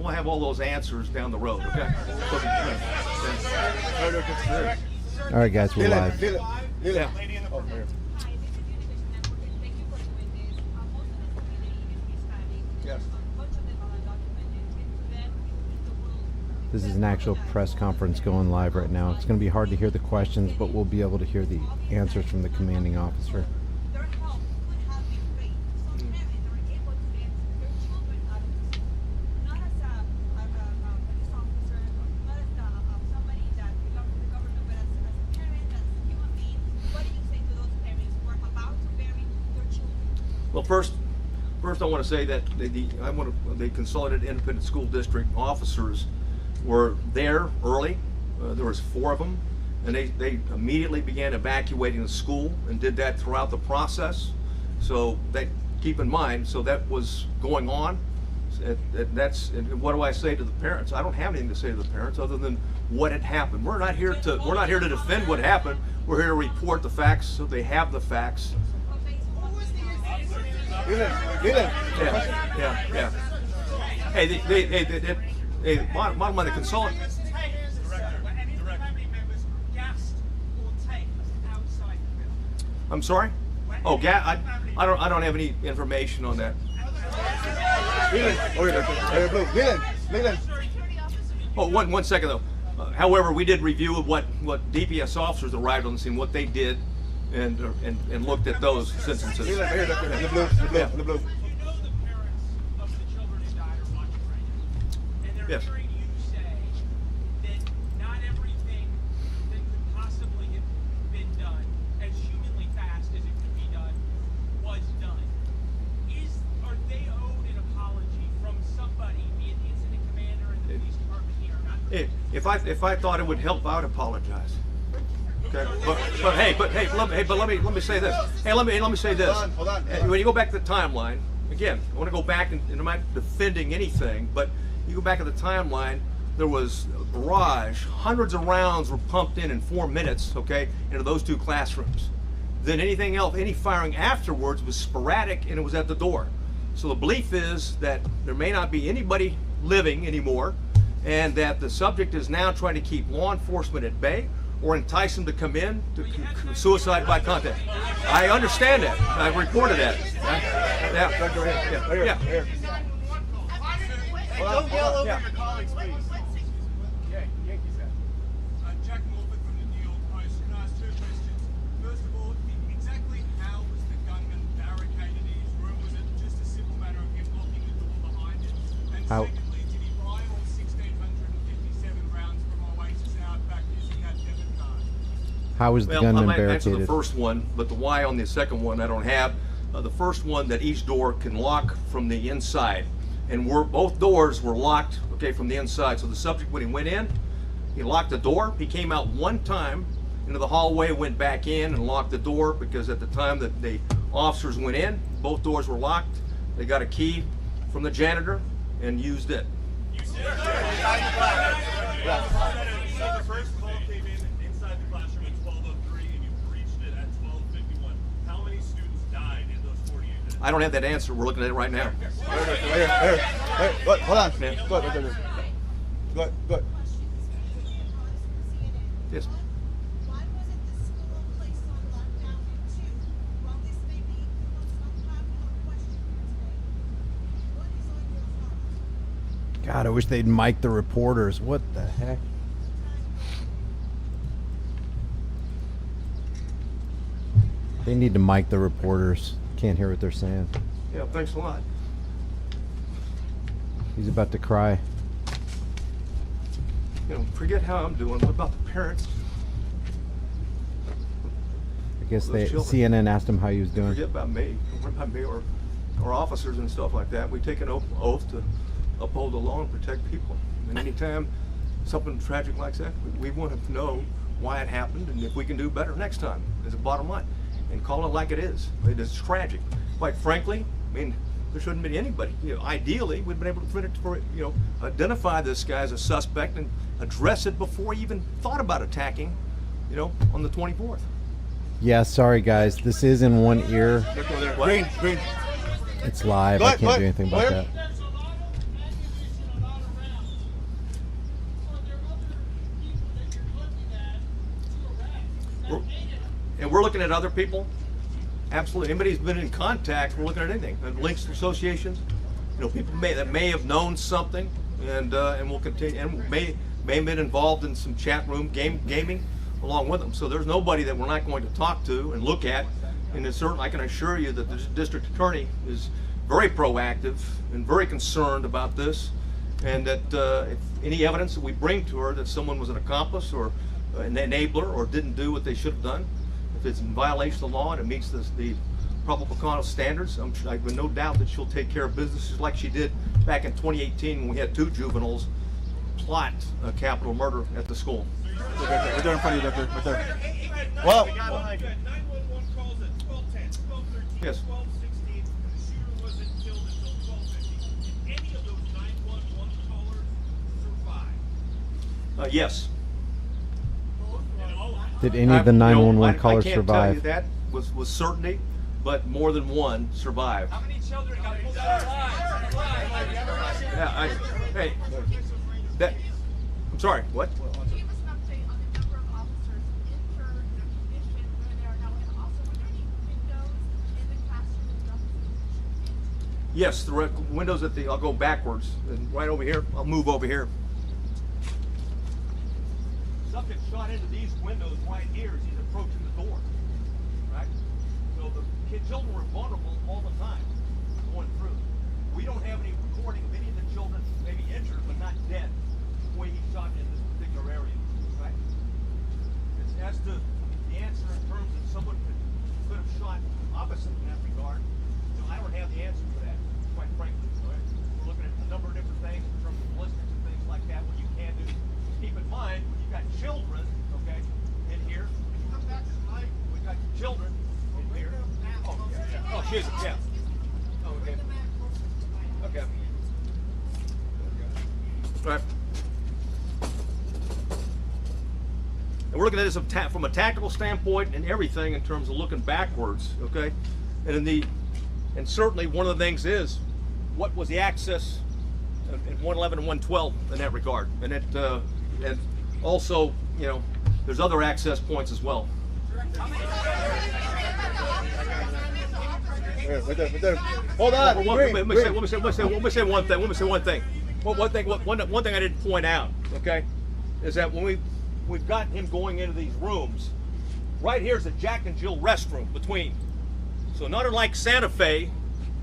we'll have all those answers down the road. Okay. All right, guys, we're live. Yeah. Yes. This is an actual press conference going live right now. It's going to be hard to hear the questions, but we'll be able to hear the answers from the commanding officer. Well, first I want to say that the Consolidated Independent School District officers were there early. There was 4 of them, and they immediately began evacuating the school and did that throughout the process. So that, keep in mind, so that was going on. And what do I say to the parents? I don't have anything to say to the parents other than what had happened. We're not here to defend what happened. We're here to report the facts so they have the facts. Yeah. Hey, bottom line, the consultant. I'm sorry? Oh, I don't have any information on that. Oh, one second though. However, we did review what DPS officers arrived on the scene, what they did, and looked at those instances. Yes. If I thought it would help, I would apologize. Okay. But let me say this. Hey, let me say this. Hold on. When you go back to the timeline, again, I want to go back and I'm not defending anything, but you go back to the timeline. There was a barrage. Hundreds of rounds were pumped in 4 minutes. Okay, into those 2 classrooms. Then anything else, any firing afterwards was sporadic, and it was at the door. So the belief is that there may not be anybody living anymore, and that the subject is now trying to keep law enforcement at bay or entice them to come in to suicide by contact. I understand that. I reported that. Yeah. Don't yell over your colleagues, please. Jack Morford from the New York Post. Can I ask 2 questions? First of all, exactly how was the gunman barricaded in his room? Was it just a simple matter of him locking the door behind him? And secondly, did he buy all 1,657 rounds from Oasis Outback using that debit card? How was the gunman I might answer barricaded? the first one, but the why on the second one I don't have. The first one, that each door can lock from the inside, and both doors were locked, okay, from the inside. So the subject, when he went in, he locked the door. He came out one time into the hallway, went back in and locked the door, because at the time that the officers went in, both doors were locked. They got a key from the janitor and used it. So the first call came in inside the classroom at 12:03 and you breached it at 12:51. How many students died in those 48 minutes? I don't have that answer. We're looking at it right now. Hey, hold on. Good. Yes. Why wasn't the school placed on lockdown too? While this may be some popular question here today, what is on your heart? God, I wish they'd mic the reporters. What the heck? They need to mic the reporters. Can't hear what they're saying. Yeah, thanks a lot. He's about to cry. Forget how I'm doing. What about the parents? I guess Those children. CNN asked him how he was doing. Forget about me. What about me or officers and stuff like that? We take an oath to uphold the law and protect people. And anytime something tragic like that, we want to know why it happened and if we can do better next time, is the bottom line. And call it like it is. It is tragic. Quite frankly, I mean, there shouldn't be anybody. Ideally, we've been able to identify this guy as a suspect and address it before he even thought about attacking, on the 24th. Yeah, sorry guys. This is in one ear. Green. It's live. I can't do anything about that. And we're looking at other people. Absolutely. Anybody who's been in contact, we're looking at anything. Links to associations, people that may have known something, and will continue, and may have been involved in some chat room gaming along with them. So there's nobody that we're not going to talk to and look at. And it's certainly, I can assure you that the district attorney is very proactive and very concerned about this, and that if any evidence that we bring to her that someone was an accomplice or an enabler or didn't do what they should have done, if it's in violation of the law and it meets the probable cause standards, I have no doubt that she'll take care of business just like she did back in 2018 when we had 2 juveniles plot a capital murder at the school. Right there in front of you, Doctor. Right there. Well, 911 calls at 12:10, 12:13, Yes. 12:16, and the shooter wasn't killed until 12:50. Did any of those 911 callers survive? Yes. Did any of the 911 I callers can't tell you survive? that with certainty, but more than one survived. How many children got pulled out of lives? Yeah, hey, I'm sorry, what? Give us an update on the number of officers injured, their condition, where they are now, and also were there any windows in the classroom that the officers should into? Yes, the windows I'll go backwards, and right over here, I'll move over here. Subject shot into these windows right here as he's approaching the door, right? So the children were vulnerable all the time going through. We don't have any recording of any of the children maybe injured but not dead the way he shot in this particular area, right? It's as to the answer in terms of someone could have shot opposite in that regard. I don't have the answer for that, quite frankly. Right? We're looking at a number of different things in terms of ballistics and things like that. What you can do, keep in mind, when you've got children, okay, in here. Come back to the mic. We've got children in here. Oh, yeah. Oh, she's, yeah. Oh, okay. Okay. All right. And we're looking at this from a tactical standpoint and everything in terms of looking backwards, okay? And certainly one of the things is, what was the access in 111 and 112 in that regard? And and also, there's other access points as well. right there. Hold on. Let me say one thing. One thing I didn't point out, okay, is that when we've got him going into these rooms, right here's the Jack and Jill restroom between. So not unlike Santa Fe,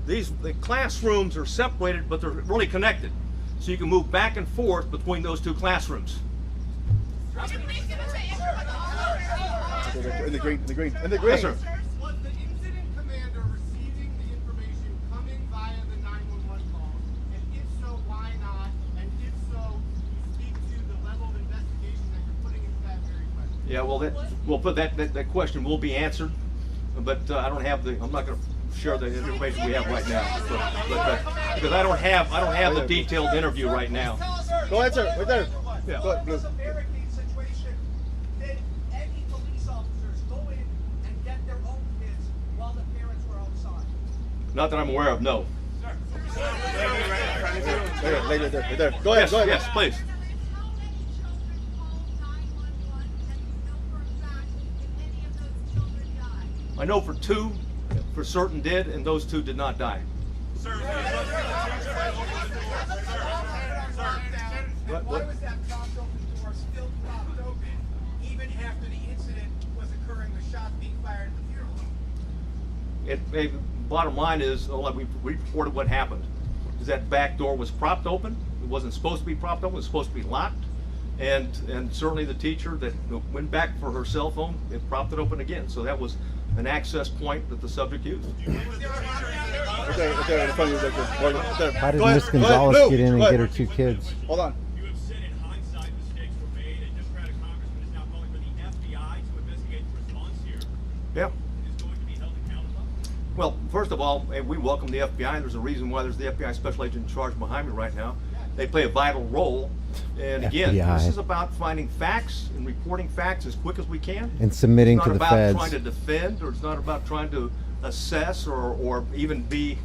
the classrooms are separated, but they're really connected. So you can move back and forth between those 2 classrooms. In the green. Yes, sir. Was the incident commander receiving the information coming via the 911 call? And if so, why not? And if so, speak to the level of investigation that you're putting into that very question. Yeah, well, that question will be answered, but I'm not going to share the information we have right now, but because I don't have the detailed interview right now. Go ahead, sir. Right there. Yeah. Go ahead, It's a barricade situation. Did any police officers go in and get their own kids while the parents were outside? Not that I'm aware of, no. Right there. Go ahead. Yes, please. How many children called 911 and you know for a fact if any of those children died? I know for 2, for certain did, and those 2 did not die. Why was that propped open door still propped open even after the incident was occurring, the shots being fired at the funeral home? Bottom line is, we reported what happened. Is that back door was propped open. It wasn't supposed to be propped open. It was supposed to be locked. And certainly the teacher that went back for her cell phone, it propped it open again. So that was an access point that the subject used. Right there in front of you, Doctor. Right there. How did Go ahead, Miss go ahead, Gonzalez Lou, get in and go get her ahead. 2 kids? Hold on. You have said in hindsight mistakes were made, and Democratic Congressman is now calling for the FBI to investigate the response here. Yeah. Is going to be held accountable. Well, first of all, we welcome the FBI. There's a reason why there's the FBI special agent in charge behind me right now. They play a vital role. And again, FBI. this is about finding facts and reporting facts as quick as we can. And submitting to the It's not feds. about trying to defend, or it's not about trying to assess or even be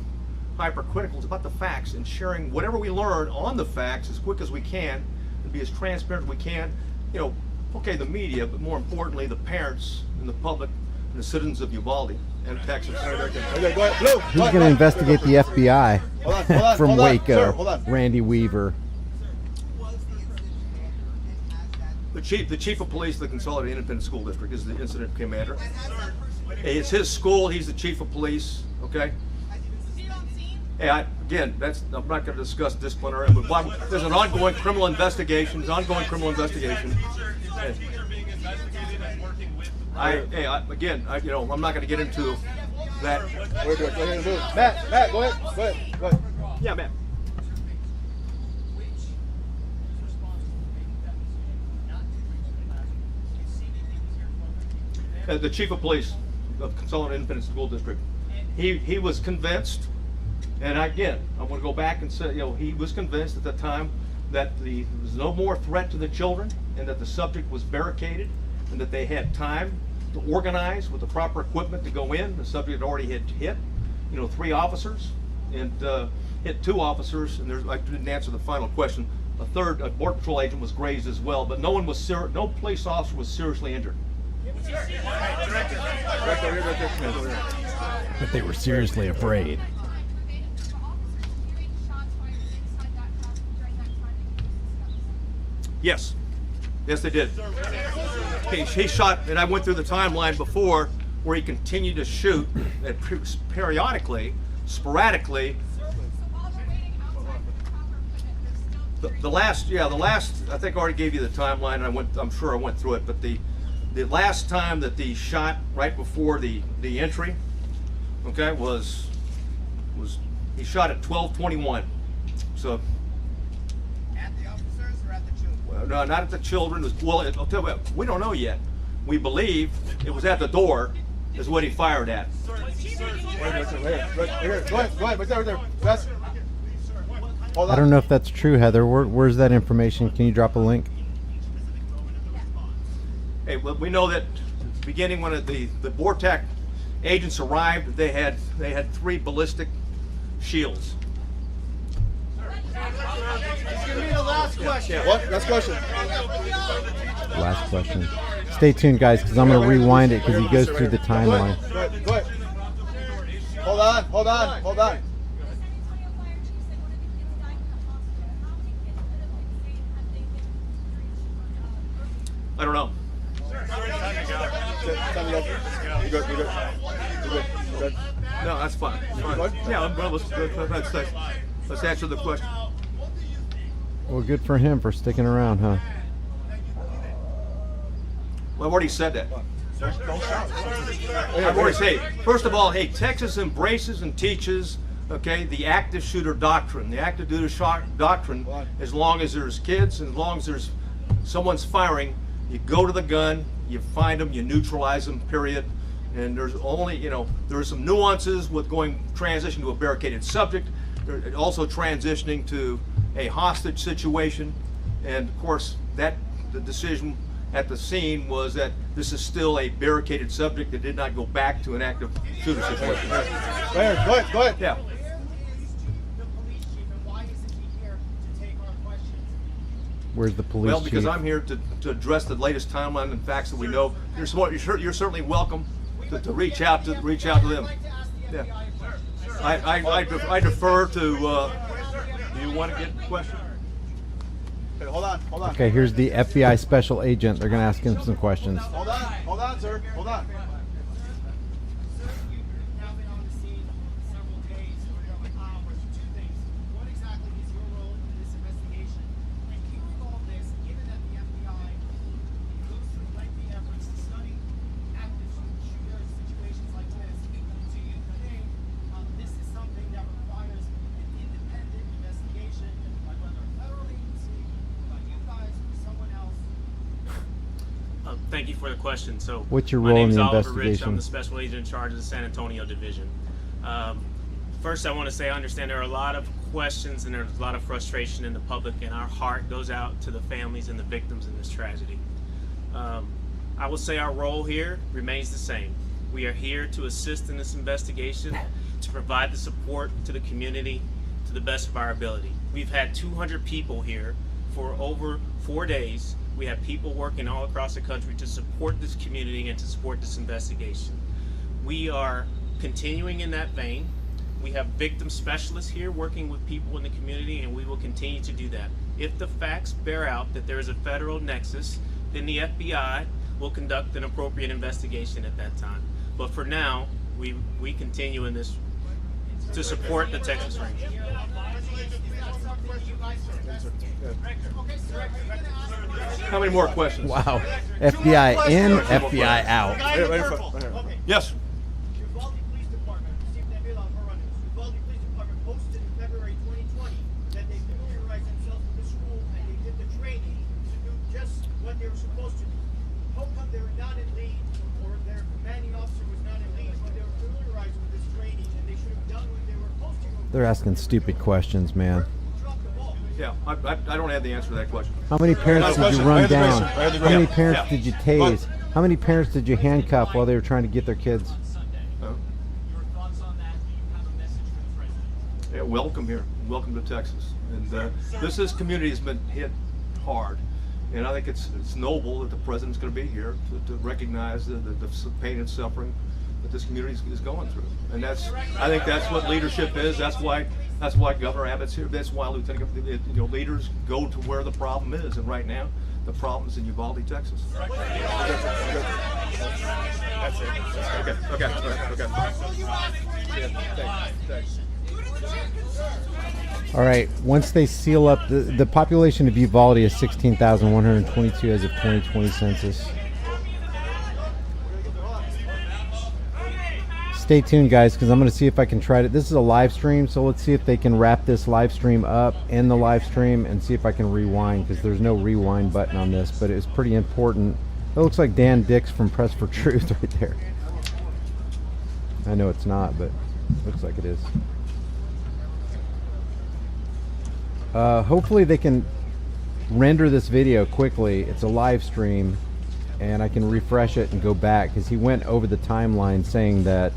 hypercritical. It's about the facts and sharing whatever we learn on the facts as quick as we can and be as transparent as we can. Okay, the media, but more importantly, the parents and the public the citizens of Uvalde and Texas. Okay, go ahead. Blue, Who's going to investigate the FBI from hold on, Waco? sir, hold on. Randy Weaver. The chief of police of the Consolidated Independent School District is the incident commander. It's his school. He's the chief of police. Okay. Hey, again, I'm not going to discuss disciplinary, but there's an ongoing criminal investigation. There's ongoing criminal investigation. Again, I'm not going to get into that. Matt, go ahead. Yeah, Matt. The chief of police of Consolidated Independent School District, he was convinced, and again, I want to go back and say, he was convinced at the time that there was no more threat to the children, and that the subject was barricaded, and that they had time to organize with the proper equipment to go in. The subject already had hit, 3 officers, and hit 2 officers, and I didn't answer the final question. A third, a border patrol agent, was grazed as well, but no police officer was seriously injured. But they were seriously afraid. Yes, they did. He shot, and I went through the timeline before, where he continued to shoot, and periodically, sporadically. The last, I think I already gave you the timeline. I'm sure I went through it, but the last time that he shot right before the entry, okay, was he shot at 12:21. So. At the officers or at the children? Well, no, not at the children. I'll tell you what, we don't know yet. We believe it was at the door, is what he fired at. Right here. Go ahead. Right there. Wes. Hold on. I don't know if that's true, Heather. Where's that information? Can you drop a link? Hey, well, we know that at the beginning, when the BORTAC agents arrived, they had 3 ballistic shields. It's gonna be the last question. What? Last question. Last question. Stay tuned, guys, because I'm going to rewind it because he goes through the timeline. Go ahead. Hold on. I don't know. Time to go. You good. No, that's fine. What? Yeah, well, let's answer the question. Well, good for him for sticking around, huh? Well, I've already said that. Don't shout. I've already said, first of all, Texas embraces and teaches, the active shooter doctrine. The active shooter doctrine, as long as there's kids, and as long as there's someone's firing, you go to the gun, you find them, you neutralize them, period. And there's only, there are some nuances with transition to a barricaded subject, also transitioning to a hostage situation. And of course, the decision at the scene was that this is still a barricaded subject that did not go back to an active shooter situation. Go ahead. Yeah. Where's the police Well, because chief? I'm here to address the latest timeline and facts that we know. You're certainly welcome to reach out to them. Yeah. I defer to. Do you want to get a question? Okay, hold on. Okay, here's the FBI special agent. They're going to ask him some questions. Hold on, sir. Hold on. You've now been on the scene several days or hours. 2 things. What exactly is your role in this investigation? And hearing all this, given that the FBI goes through lengthy efforts to study active shooter situations like this, to you today, this is something that requires an independent investigation by whether a federal agency, by you guys, or someone else. Thank you for the question. So, What's your my role in name's the Oliver Rich. investigation? I'm the special agent in charge of the San Antonio division. First, I want to say I understand there are a lot of questions and there's a lot of frustration in the public, and our heart goes out to the families and the victims in this tragedy. I will say our role here remains the same. We are here to assist in this investigation, to provide the support to the community to the best of our ability. We've had 200 people here for over 4 days. We have people working all across the country to support this community and to support this investigation. We are continuing in that vein. We have victim specialists here working with people in the community, and we will continue to do that. If the facts bear out that there is a federal nexus, then the FBI will conduct an appropriate investigation at that time. But for now, we continue in this to support the Texas Rangers. How many more questions? Wow. FBI in, FBI out. Right in front. Right here. Yes. Uvalde Police Department received an email from Uvalde Police Department posted in February 2020 that they familiarized themselves with the school and they did the training to do just what they were supposed to do. How come they were not in lead, or their commanding officer was not in lead when they were familiarized with this training, and they should have done what they were supposed to do? They're asking stupid questions, man. Drop the ball. Yeah, I don't have the answer to that question. How many parents did you Question. run I have the down? question. I have the How many question. parents Yeah. did you tase? How many parents did you handcuff while they were trying to get their kids? Uh, Your thoughts on that? Do you have a message for the president? yeah, welcome here. Welcome to Texas. And this community has been hit hard. And I think it's noble that the president's going to be here to recognize the pain and suffering that this community is going through. And I think that's what leadership is. That's why Governor Abbott's here. That's why Lieutenant Governor, leaders go to where the problem is. And right now, the problem is in Uvalde, Texas. That's it. Okay. Yeah, thanks. All right. Once they seal up, the population of Uvalde is 16,122 as of 2020 census. Stay tuned, guys, because I'm going to see if I can try to. This is a live stream, so let's see if they can wrap this live stream up, end the live stream, and see if I can rewind, because there's no rewind button on this, but it's pretty important. It looks like Dan Dix from Press for Truth right there. I know it's not, but it looks like it is. Hopefully they can render this video quickly. It's a live stream, and I can refresh it and go back, because he went over the timeline saying that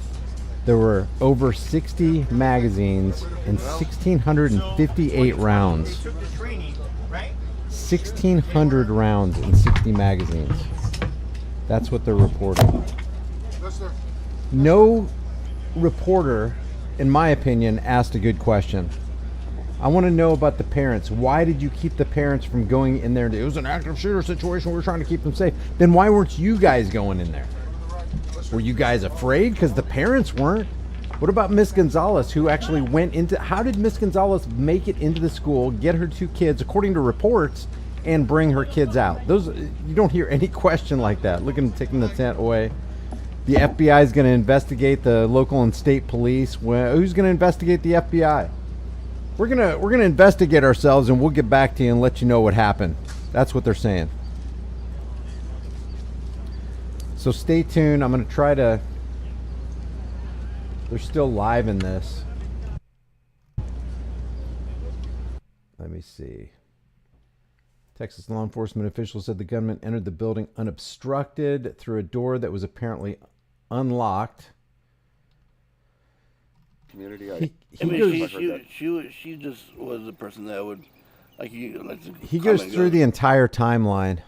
there were over 60 magazines and 1,658 rounds. 1,600 rounds and 60 magazines. That's what they're reporting. Yes, sir. No reporter, in my opinion, asked a good question. I want to know about the parents. Why did you keep the parents from going in there? It was an active shooter situation. We were trying to keep them safe. Then why weren't you guys going in there? Were you guys afraid? Because the parents weren't. What about Miss Gonzalez, who actually went into... How did Miss Gonzalez make it into the school, get her 2 kids, according to reports, and bring her kids out? You don't hear any question like that. Look at them taking the tent away. The FBI is going to investigate the local and state police. Who's going to investigate the FBI? We're gonna investigate ourselves, and we'll get back to you and let you know what happened. That's what they're saying. So stay tuned. I'm gonna try to. They're still live in this. Let me see. Texas law enforcement officials said the gunman entered the building unobstructed through a door that was apparently unlocked. Community. She just was the person that would like you. Like to He goes through the entire timeline.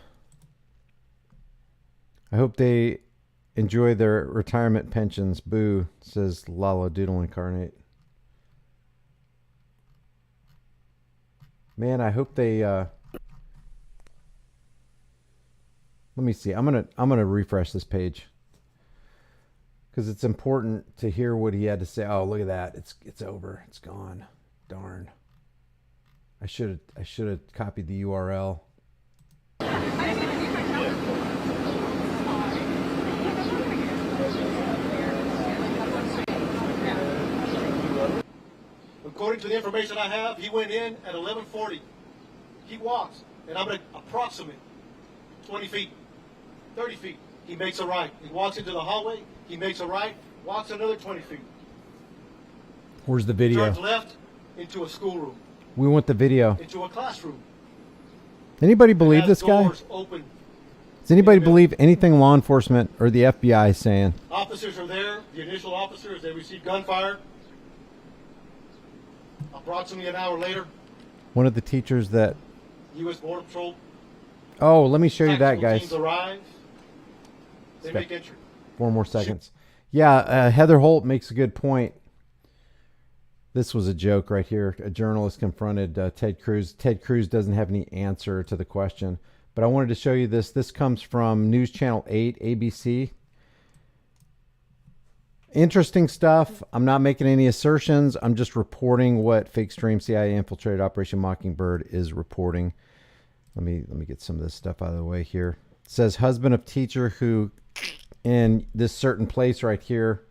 I hope they enjoy their retirement pensions. Boo, says Lala Doodle Incarnate. Man, I hope they. Let me see. I'm gonna refresh this page, because it's important to hear what he had to say. Oh, look at that! It's over. It's gone. Darn. I should have copied the URL. According to the information I have, he went in at 11:40. He walks, and I'm going to approximate 20 feet, 30 feet. He makes a right. He walks into the hallway. He makes a right, walks another 20 feet. Where's the video? Turns left into a schoolroom, We want the video. into a classroom. Anybody believe Has this guy? doors open. Does anybody believe anything law enforcement or the FBI is saying? Officers are there. The initial officers, they receive gunfire. Approximately an hour later, One of the teachers that... U.S. Border Patrol. Oh, let me show you that, tactical guys. teams arrive. They Okay. make entry. 4 more seconds. Yeah, Heather Holt makes a good point. This was a joke right here. A journalist confronted Ted Cruz. Ted Cruz doesn't have any answer to the question, but I wanted to show you this. This comes from News Channel 8, ABC. Interesting stuff. I'm not making any assertions. I'm just reporting what Fake Stream CIA infiltrated Operation Mockingbird is reporting. Let me get some of this stuff out of the way here. It says husband of teacher who in this certain place right here.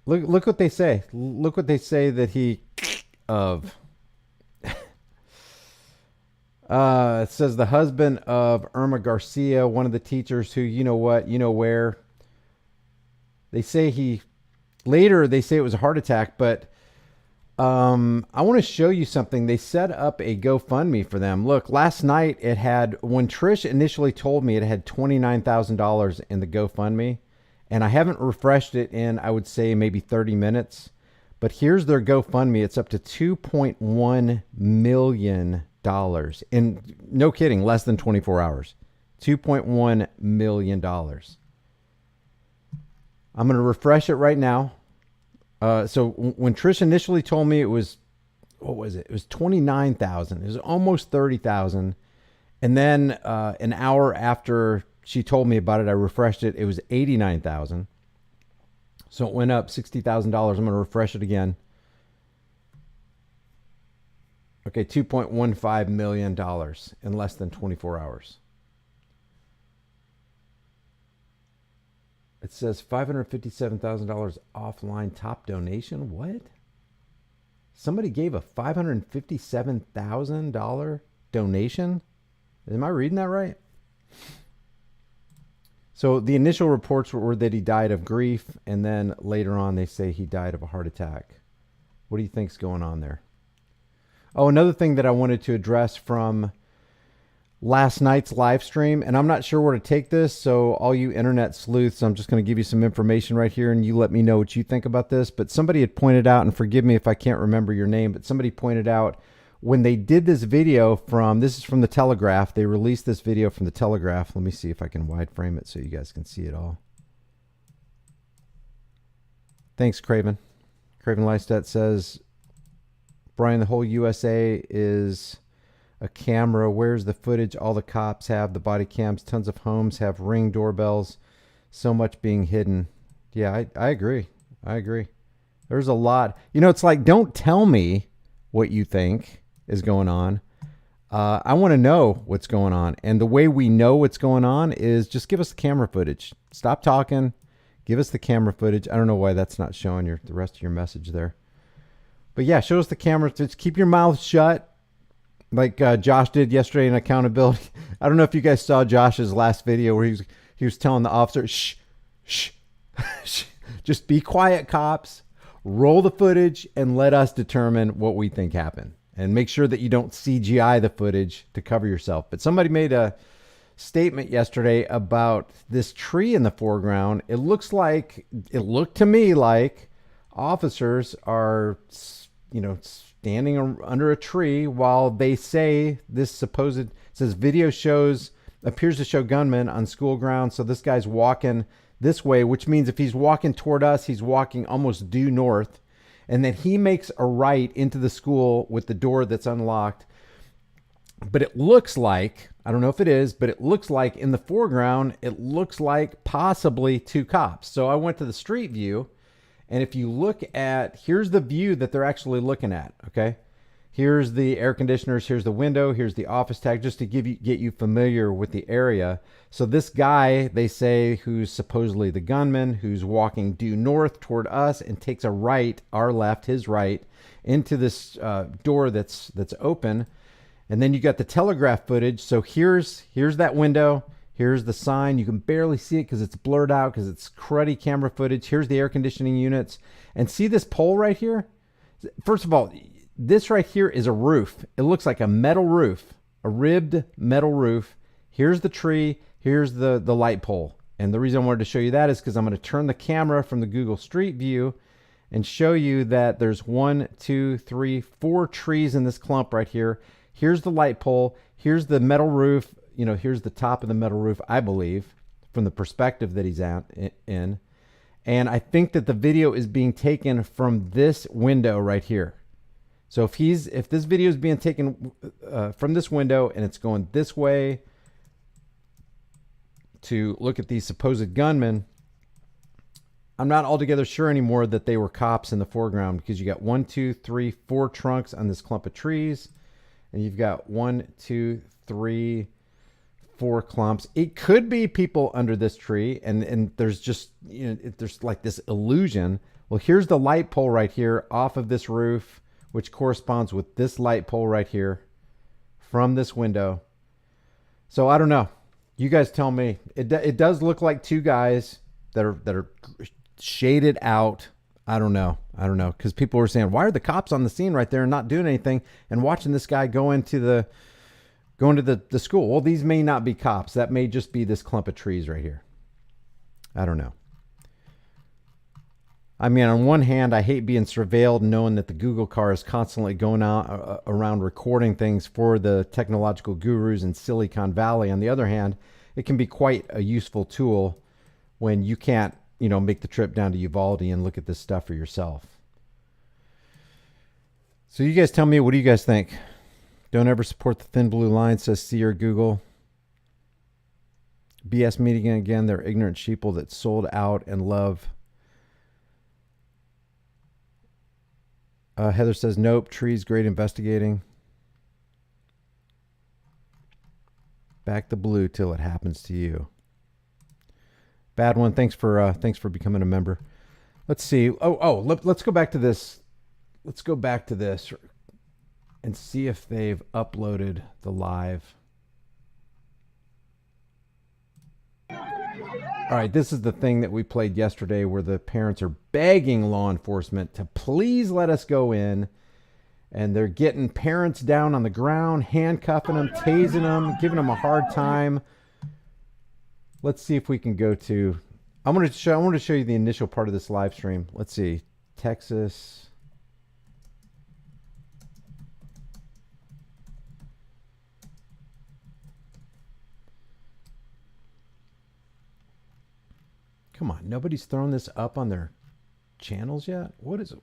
Look what they say. Look what they say that he of. It says the husband of Irma Garcia, one of the teachers who, you know what, you know where. They say they say it was a heart attack, but I want to show you something. They set up a GoFundMe for them. Look, last night when Trish initially told me it had $29,000 in the GoFundMe, and I haven't refreshed it in, I would say, maybe 30 minutes. But here's their GoFundMe. It's up to $2.1 million. In, no kidding, less than 24 hours. $2.1 million. I'm going to refresh it right now. So when Trish initially told me it was, what was it? It was 29,000. It was almost 30,000. And then an hour after she told me about it, I refreshed it. It was 89,000. So it went up $60,000. I'm going to refresh it again. Okay, $2.15 million in less than 24 hours. It says $557,000 offline top donation. What? Somebody gave a $557,000 donation? Am I reading that right? So the initial reports were that he died of grief, and then later on they say he died of a heart attack. What do you think's going on there? Oh, another thing that I wanted to address from last night's live stream, and I'm not sure where to take this, so all you internet sleuths, I'm just going to give you some information right here, and you let me know what you think about this. But somebody had pointed out, and forgive me if I can't remember your name, but somebody pointed out when they did this video this is from the Telegraph. They released this video from the Telegraph. Let me see if I can wide frame it so you guys can see it all. Thanks, Craven. Craven Lystat says, Brian, the whole USA is a camera. Where's the footage all the cops have? The body cams. Tons of homes have Ring doorbells. So much being hidden. Yeah, I agree. I agree. There's a lot. You know, it's like, don't tell me what you think is going on. I want to know what's going on. And the way we know what's going on is just give us the camera footage. Stop talking. Give us the camera footage. I don't know why that's not showing the rest of your message there. But yeah, show us the camera. Just keep your mouth shut. Like Josh did yesterday in accountability. I don't know if you guys saw Josh's last video where he was telling the officer, shh, shh, shh. Just be quiet, cops. Roll the footage and let us determine what we think happened. And make sure that you don't CGI the footage to cover yourself. But somebody made a statement yesterday about this tree in the foreground. It looked to me like officers are, standing under a tree while they say says video appears to show gunmen on school grounds. So this guy's walking this way, which means if he's walking toward us, he's walking almost due north. And then he makes a right into the school with the door that's unlocked. But it looks like, I don't know if it is, but it looks like in the foreground, it looks like possibly two cops. So I went to the street view. And if you look here's the view that they're actually looking at, okay? Here's the air conditioners, here's the window, here's the office tag, just to get you familiar with the area. So this guy, they say, who's supposedly the gunman, who's walking due north toward us and takes a right, our left, his right, into this door that's open. And then you got the Telegraph footage. So here's that window. Here's the sign. You can barely see it because it's blurred out because it's cruddy camera footage. Here's the air conditioning units. And see this pole right here? First of all, this right here is a roof. It looks like a metal roof, a ribbed metal roof. Here's the tree. Here's the light pole. And the reason I wanted to show you that is because I'm going to turn the camera from the Google Street View and show you that there's 1, 2, 3, 4 trees in this clump right here. Here's the light pole. Here's the metal roof. Here's the top of the metal roof, I believe, from the perspective that he's in. And I think that the video is being taken from this window right here. So if this video is being taken from this window and it's going this way to look at these supposed gunmen, I'm not altogether sure anymore that they were cops in the foreground, because you got 1, 2, 3, 4 trunks on this clump of trees, and you've got 1, 2, 3, 4 clumps. It could be people under this tree, and there's just, there's like this illusion. Well, here's the light pole right here off of this roof, which corresponds with this light pole right here from this window. So I don't know. You guys tell me. It does look like 2 guys that are shaded out. I don't know, because people were saying, why are the cops on the scene right there and not doing anything, and watching this guy go into the school? Well, these may not be cops. That may just be this clump of trees right here. I don't know. I mean, on one hand, I hate being surveilled, knowing that the Google car is constantly going out around recording things for the technological gurus in Silicon Valley. On the other hand, it can be quite a useful tool when you can't, make the trip down to Uvalde and look at this stuff for yourself. So you guys tell me, what do you guys think? Don't ever support the thin blue line, says Seer Google. BS meeting again. They're ignorant sheeple that sold out and love. Heather says, nope, trees, great investigating. Back the blue till it happens to you. Bad one. Thanks for becoming a member. Let's see. Let's go back to this. Let's go back to this and see if they've uploaded the live. All right, this is the thing that we played yesterday where the parents are begging law enforcement to please let us go in, and they're getting parents down on the ground, handcuffing them, tasing them, giving them a hard time. Let's see if we can go to, I want to show you the initial part of this live stream. Let's see. Texas. Come on, nobody's thrown this up on their channels yet? What is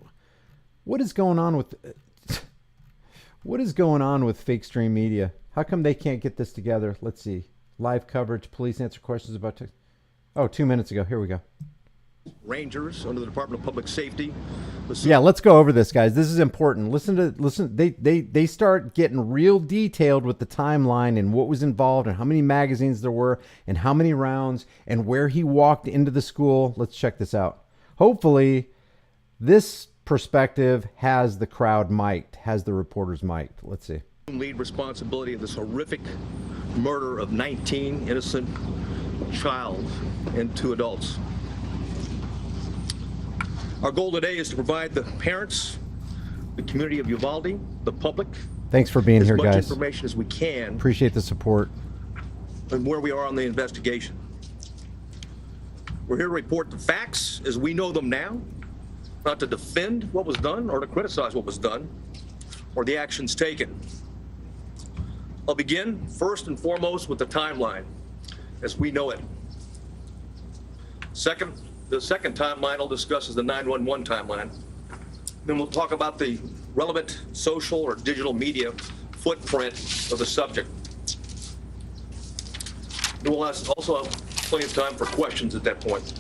going on with Fake Stream Media? How come they can't get this together? Let's see. Live coverage, police answer questions about 2 minutes ago. Here we go. Rangers under the Department of Public Safety. Yeah, let's go over this, guys. This is important. Listen. They start getting real detailed with the timeline and what was involved and how many magazines there were and how many rounds and where he walked into the school. Let's check this out. Hopefully, this perspective has the crowd mic'd, has the reporters mic'd. Let's see. Lead responsibility of this horrific murder of 19 innocent child and 2 adults. Our goal today is to provide the parents, the community of Uvalde, the public, thanks for being here, guys. as much information as we can. Appreciate the support. And where we are on the investigation. We're here to report the facts as we know them now, not to defend what was done or to criticize what was done or the actions taken. I'll begin first and foremost with the timeline as we know it. The second timeline I'll discuss is the 911 timeline. Then we'll talk about the relevant social or digital media footprint of the subject. Then we'll also have plenty of time for questions at that point.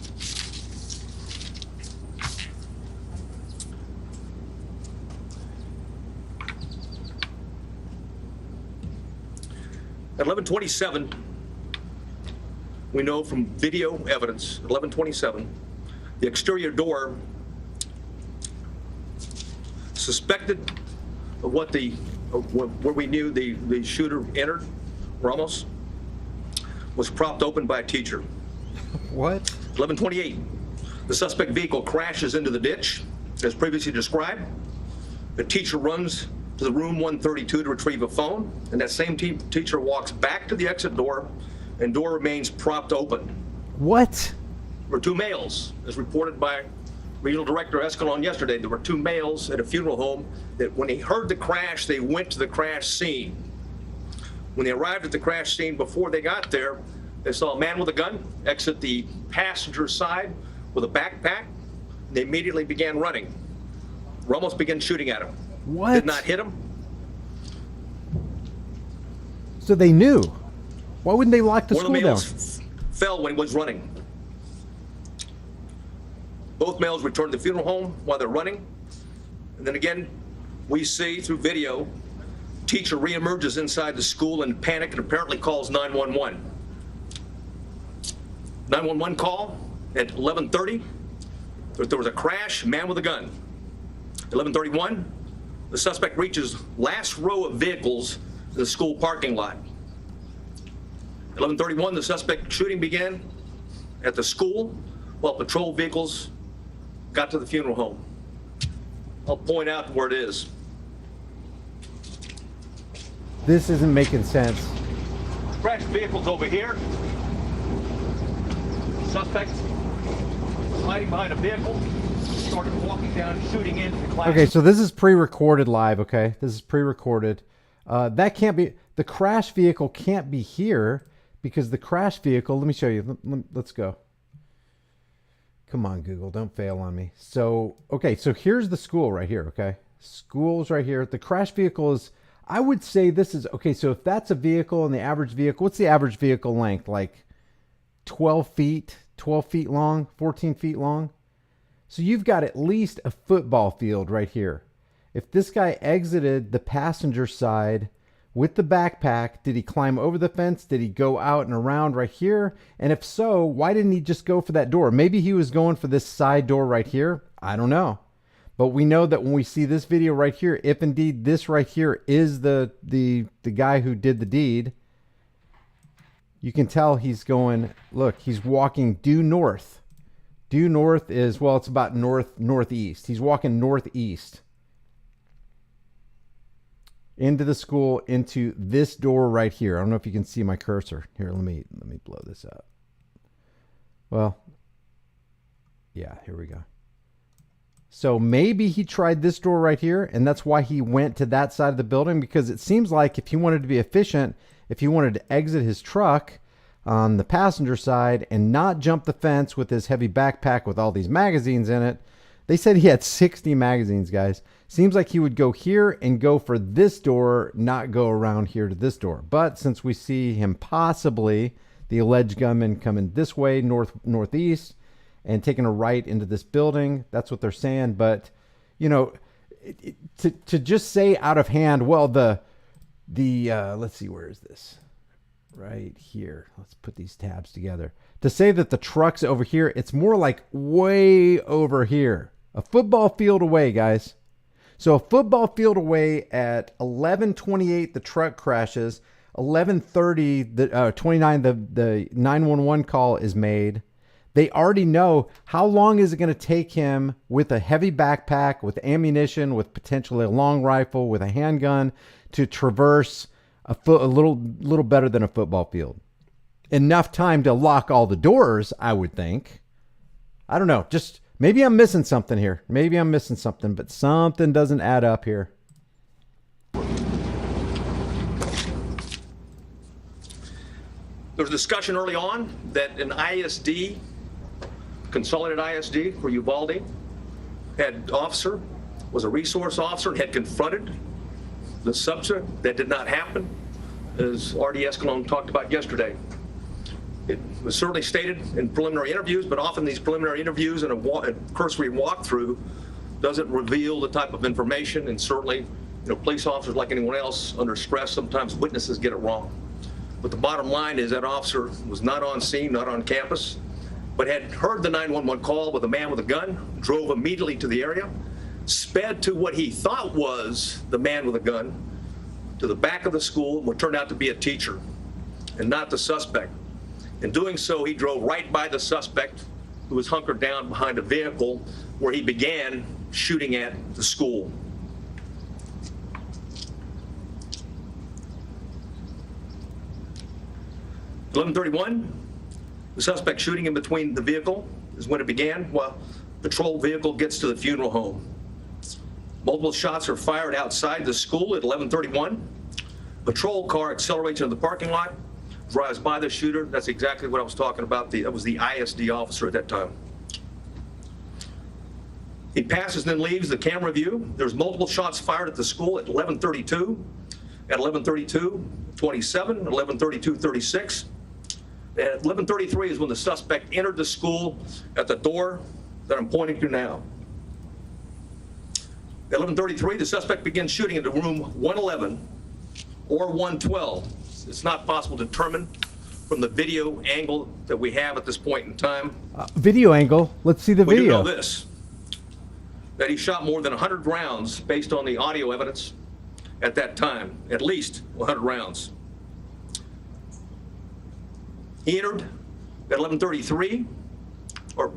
At 11:27, we know from video evidence, at 11:27, the exterior door suspected of where we knew the shooter entered, Ramos, was propped open by a teacher. What? 11:28, the suspect vehicle crashes into the ditch, as previously described. The teacher runs to the room 132 to retrieve a phone, and that same teacher walks back to the exit door, and door remains propped open. What? There were 2 males, as reported by Regional Director Escalon yesterday. There were 2 males at a funeral home that when they heard the crash, they went to the crash scene. When they arrived at the crash scene, before they got there, they saw a man with a gun exit the passenger side with a backpack. They immediately began running. Ramos began shooting at him. What? Did not hit him. So they knew. Why wouldn't they lock the One of school the down? males fell when he was running. Both males returned to the funeral home while they're running. And then again, we see through video, teacher reemerges inside the school in panic and apparently calls 911. 911 call at 11:30. There was a crash, man with a gun. 11:31, the suspect reaches last row of vehicles in the school parking lot. 11:31, the suspect shooting began at the school while patrol vehicles got to the funeral home. I'll point out where it is. This isn't making sense. Crash vehicles over here. Suspect hiding behind a vehicle, started walking down, shooting into the class. Okay, so this is pre-recorded live, okay? This is pre-recorded. That can't be, the crash vehicle can't be here because the crash vehicle, let me show you. Let's go. Come on, Google, don't fail on me. So, okay, so here's the school right here, okay? School's right here. The crash vehicle is, I would say this is, okay, so if that's a vehicle and the average vehicle, what's the average vehicle length? Like 12 feet long, 14 feet long. So you've got at least a football field right here. If this guy exited the passenger side with the backpack, did he climb over the fence? Did he go out and around right here? And if so, why didn't he just go for that door? Maybe he was going for this side door right here. I don't know. But we know that when we see this video right here, if indeed this right here is the guy who did the deed, you can tell he's going, look, he's walking due north. Due north is, well, it's about northeast. He's walking northeast into the school, into this door right here. I don't know if you can see my cursor. Here, let me blow this up. Well, yeah, here we go. So maybe he tried this door right here, and that's why he went to that side of the building, because it seems like if he wanted to be efficient, if he wanted to exit his truck on the passenger side and not jump the fence with his heavy backpack with all these magazines in it. They said he had 60 magazines, guys. Seems like he would go here and go for this door, not go around here to this door. But since we see him possibly, the alleged gunman, coming this way, northeast, and taking a right into this building, that's what they're saying. But, you know, to just say out of hand, well, let's see, where is this? Right here. Let's put these tabs together. To say that the truck's over here, it's more like way over here. A football field away, guys. So a football field away at 11:28, the truck crashes. 11:30, 29, the 911 call is made. They already know how long is it going to take him with a heavy backpack, with ammunition, with potentially a long rifle, with a handgun to traverse a little better than a football field. Enough time to lock all the doors, I would think. I don't know. Just maybe I'm missing something here. Maybe I'm missing something, but something doesn't add up here. There was a discussion early on that an ISD, consolidated ISD for Uvalde, was a resource officer and had confronted the subject. That did not happen, as R.D. Escalon talked about yesterday. It was certainly stated in preliminary interviews, but often these preliminary interviews and a cursory walkthrough doesn't reveal the type of information, and certainly, police officers, like anyone else, under stress, sometimes witnesses get it wrong. But the bottom line is that officer was not on scene, not on campus, but had heard the 911 call with a man with a gun, drove immediately to the area, sped to what he thought was the man with a gun, to the back of the school, what turned out to be a teacher and not the suspect. In doing so, he drove right by the suspect, who was hunkered down behind a vehicle, where he began shooting at the school. At 11:31, the suspect shooting in between the vehicle is when it began, while patrol vehicle gets to the funeral home. Multiple shots are fired outside the school at 11:31. Patrol car accelerates into the parking lot, drives by the shooter. That's exactly what I was talking about. That was the ISD officer at that time. He passes and then leaves the camera view. There's multiple shots fired at the school at 11:32, at 11:32:27, at 11:32:36. At 11:33 is when the suspect entered the school at the door that I'm pointing to now. At 11:33, the suspect begins shooting into room 111 or 112. It's not possible to determine from the video angle that we have at this point in time. Video angle. Let's see the We do video. know this, that he shot more than 100 rounds based on the audio evidence at that time, at least 100 rounds. He entered at 11:33, or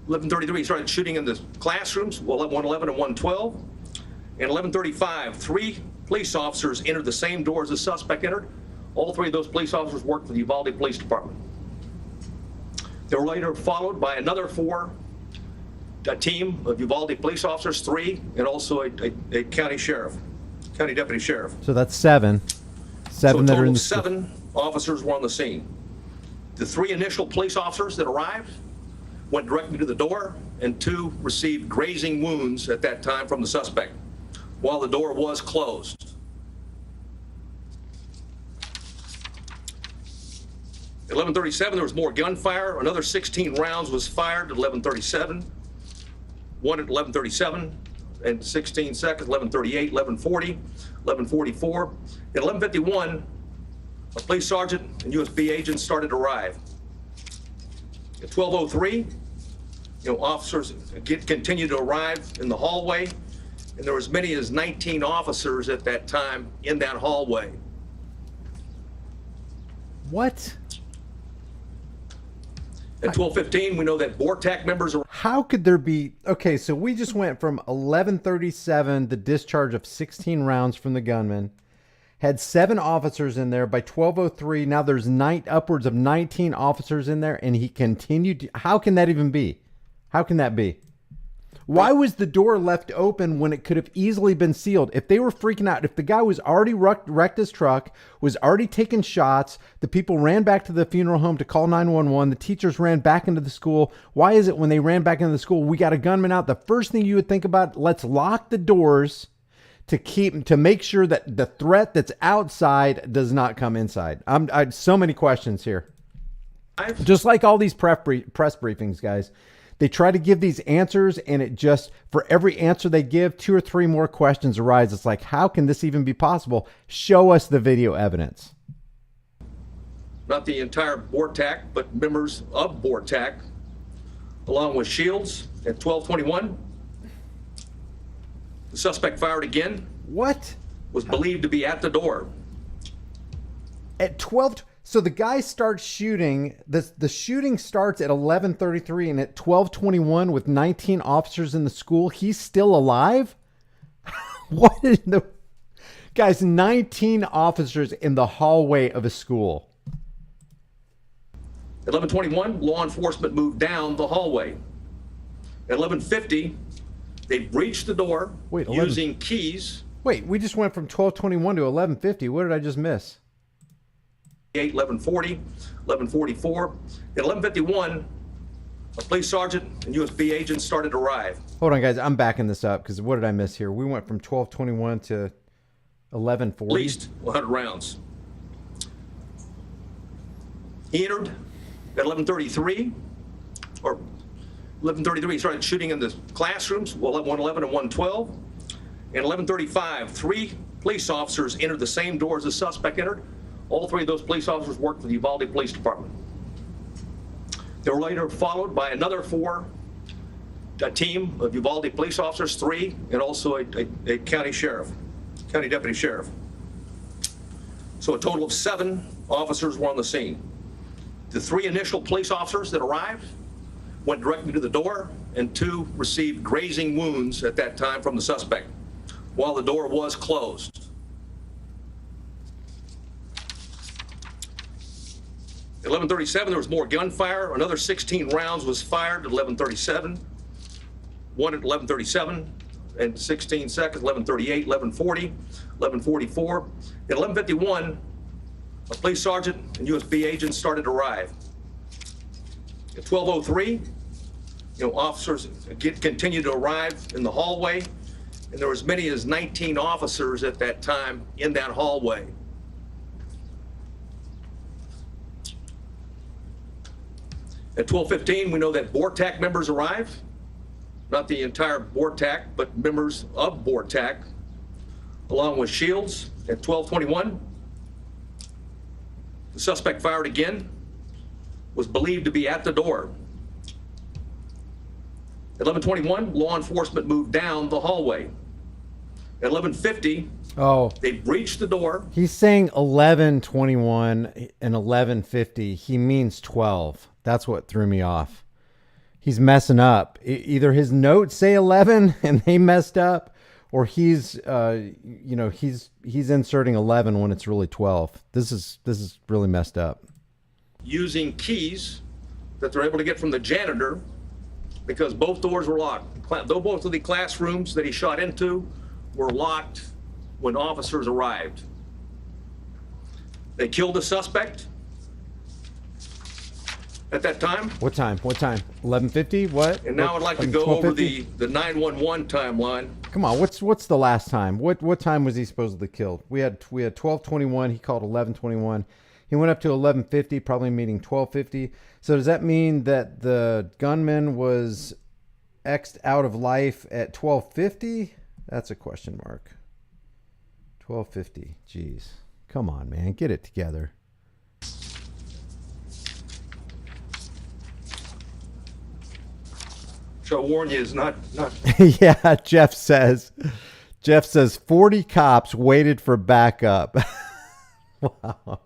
11:33, he started shooting in the classrooms, 111 and 112. And 11:35, 3 police officers entered the same doors the suspect entered. All 3 of those police officers worked for the Uvalde Police Department. They were later followed by another 4, a team of Uvalde police officers, 3, and also a county sheriff, county deputy sheriff. So that's 7. 7 So a that are total in of the school. 7 officers were on the scene. The 3 initial police officers that arrived went directly to the door, and 2 received grazing wounds at that time from the suspect while the door was closed. At 11:37, there was more gunfire. Another 16 rounds was fired at 11:37. 1 at 11:37 and 16 seconds, 11:38, 11:40, 11:44. At 11:51, a police sergeant and USB agents started to arrive. At 12:03, officers continued to arrive in the hallway, and there were as many as 19 officers at that time in that hallway. What? At 12:15, we know that BORTAC members are. How could there be? Okay, so we just went from 11:37, the discharge of 16 rounds from the gunman, had 7 officers in there. By 12:03, now there's upwards of 19 officers in there, and he continued. How can that even be? How can that be? Why was the door left open when it could have easily been sealed? If they were freaking out, if the guy was already wrecked his truck, was already taking shots, the people ran back to the funeral home to call 911, the teachers ran back into the school. Why is it when they ran back into the school, we got a gunman out? The first thing you would think about, let's lock the doors to make sure that the threat that's outside does not come inside. I so many questions here. Just like all these press briefings, guys. They try to give these answers, and it just, for every answer they give, 2 or 3 more questions arise. It's like, how can this even be possible? Show us the video evidence. Not the entire BORTAC, but members of BORTAC, along with Shields. At 12:21, the suspect fired again. What? Was believed to be at the door. At 12... So the guy starts shooting. The shooting starts at 11:33, and at 12:21, with 19 officers in the school, he's still alive. What in the guys? 19 officers in the hallway of a school. At 11:21, law enforcement moved down the hallway. At 11:50, they breached the door using keys. Wait, we just went from 12:21 to 11:50. What did I just miss? 11:40, 11:44. At 11:51, a police sergeant and USB agents started to arrive. Hold on, guys. I'm backing this up because what did I miss here? We went from 12:21 to 11:40. At least 100 rounds. He entered at 11:33, or 11:33. He started shooting in the classrooms, 111 and 112. And 11:35, 3 police officers entered the same doors the suspect entered. All 3 of those police officers worked for the Uvalde Police Department. They were later followed by another 4, a team of Uvalde police officers, 3, and also a county sheriff, county deputy sheriff. So a total of 7 officers were on the scene. The 3 initial police officers that arrived went directly to the door, and 2 received grazing wounds at that time from the suspect while the door was closed. At 11:37, there was more gunfire. Another 16 rounds was fired at 11:37. 1 at 11:37 and 16 seconds, 11:38, 11:40, 11:44. At 11:51, a police sergeant and USB agents started to arrive. At 12:03, officers continued to arrive in the hallway, and there were as many as 19 officers at that time in that hallway. At 12:15, we know that BORTAC members arrive. Not the entire BORTAC, but members of BORTAC, along with Shields. At 12:21, the suspect fired again, was believed to be at the door. At 11:21, law enforcement moved down the hallway. At 11:50, they breached the door. He's saying 11:21 and 11:50. He means 12. That's what threw me off. He's messing up. Either his notes say 11 and they messed up, or he's he's inserting 11 when it's really 12. This is really messed up. Using keys that they're able to get from the janitor, because both doors were locked. Though both of the classrooms that he shot into were locked when officers arrived. They killed the suspect at that time. What time? 11:50? What? And now I'd like to go over the 911 timeline. Come on, what's the last time? What time was he supposedly killed? We had 12:21. He called 11:21. He went up to 11:50, probably meaning 12:50. So does that mean that the gunman was X'd out of life at 12:50? That's a question mark. 12:50. Jeez. Come on, man. Get it together. So I warn you, is not. Yeah, Jeff says 40 cops waited for backup. Wow.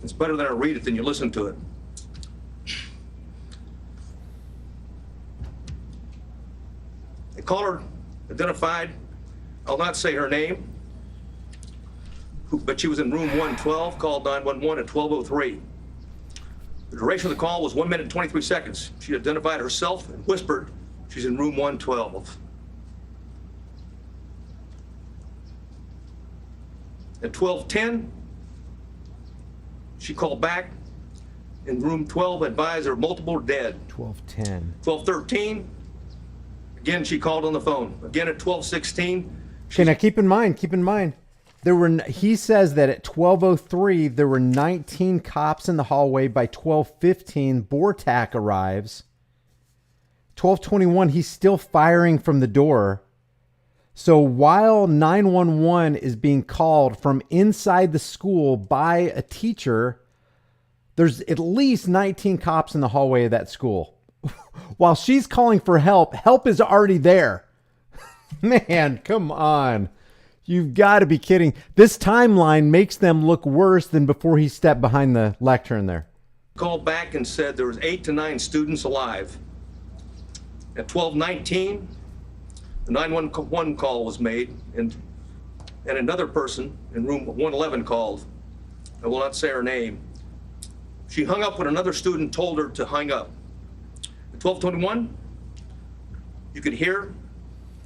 It's better that I read it than you listen to it. The caller identified, I'll not say her name, but she was in room 112, called 911 at 12:03. The duration of the call was 1 minute and 23 seconds. She identified herself and whispered she's in room 112. At 12:10, she called back in room 12, advised there were multiple dead. 12:10. 12:13, again, she called on the phone. Again at 12:16. Okay, now keep in mind, he says that at 12:03, there were 19 cops in the hallway. By 12:15, BORTAC arrives. 12:21, he's still firing from the door. So while 911 is being called from inside the school by a teacher, there's at least 19 cops in the hallway of that school. While she's calling for help, help is already there. Man, come on. You've got to be kidding. This timeline makes them look worse than before he stepped behind the lectern there. Called back and said there was 8 to 9 students alive. At 12:19, the 911 call was made, and another person in room 111 called. I will not say her name. She hung up when another student told her to hang up. At 12:21, you could hear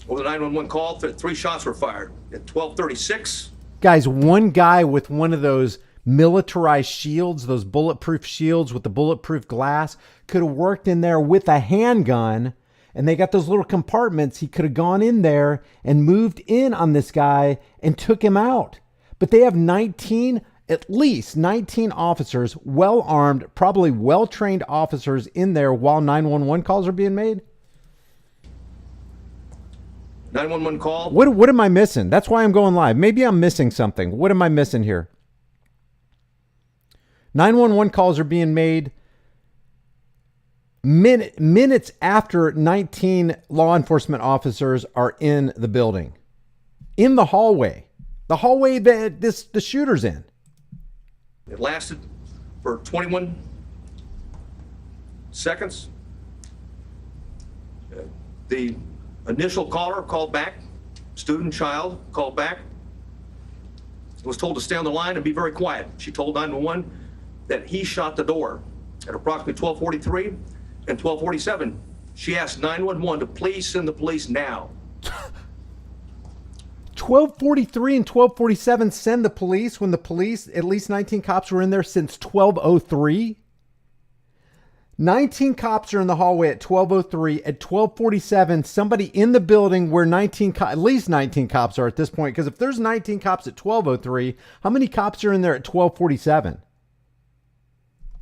over the 911 call that 3 shots were fired. At 12:36, guys, one guy with one of those militarized shields, those bulletproof shields with the bulletproof glass, could have worked in there with a handgun, and they got those little compartments. He could have gone in there and moved in on this guy and took him out. But they have at least 19 officers, well-armed, probably well-trained officers in there while 911 calls are being made. 911 call. What am I missing? That's why I'm going live. Maybe I'm missing something. What am I missing here? 911 calls are being made minutes after 19 law enforcement officers are in the building, in the hallway that the shooter's in. It lasted for 21 seconds. The initial caller called back, student, child, called back, was told to stay on the line and be very quiet. She told 911 that he shot the door. At approximately 12:43 and 12:47, she asked 911 to please send the police now. 1243 and 1247 send the police when the police, at least 19 cops were in there since 1203. 19 cops are in the hallway at 1203. At 1247, somebody in the building where at least 19 cops are at this point. Because if there's 19 cops at 1203, how many cops are in there at 1247?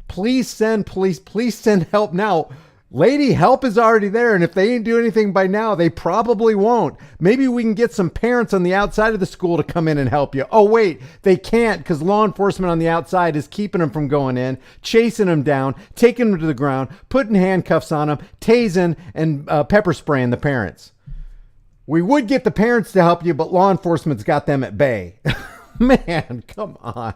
Please send police. Please send help now. Lady, help is already there, and if they ain't do anything by now, they probably won't. Maybe we can get some parents on the outside of the school to come in and help you. Oh, wait, they can't because law enforcement on the outside is keeping them from going in, chasing them down, taking them to the ground, putting handcuffs on them, tasing, and pepper spraying the parents. We would get the parents to help you, but law enforcement's got them at bay. Man, come on.